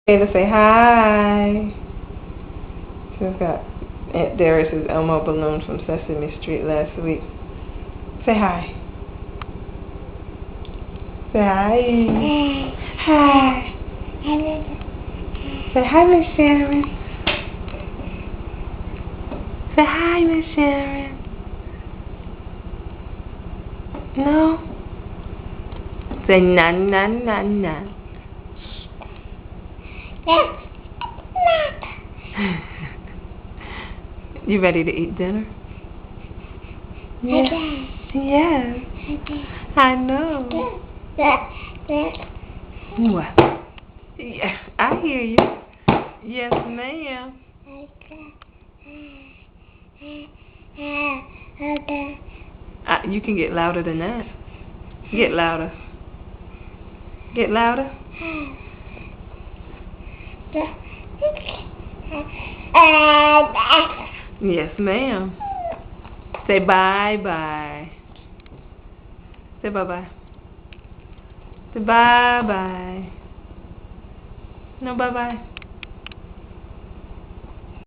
To say hi. She's got Aunt Darius's Elmo balloon from Sesame Street last week. Say hi. Say hi. Hi. Say hi, Miss Sharon. Say hi, Miss Sharon. No? Say na na na na. You ready to eat dinner? Yes. Yes. I know. What? Yes, I hear you. Yes, ma'am. You can get louder than that. Get louder. Get louder. Yes, ma'am. Say bye-bye. Say bye-bye. Say bye-bye. No, bye-bye.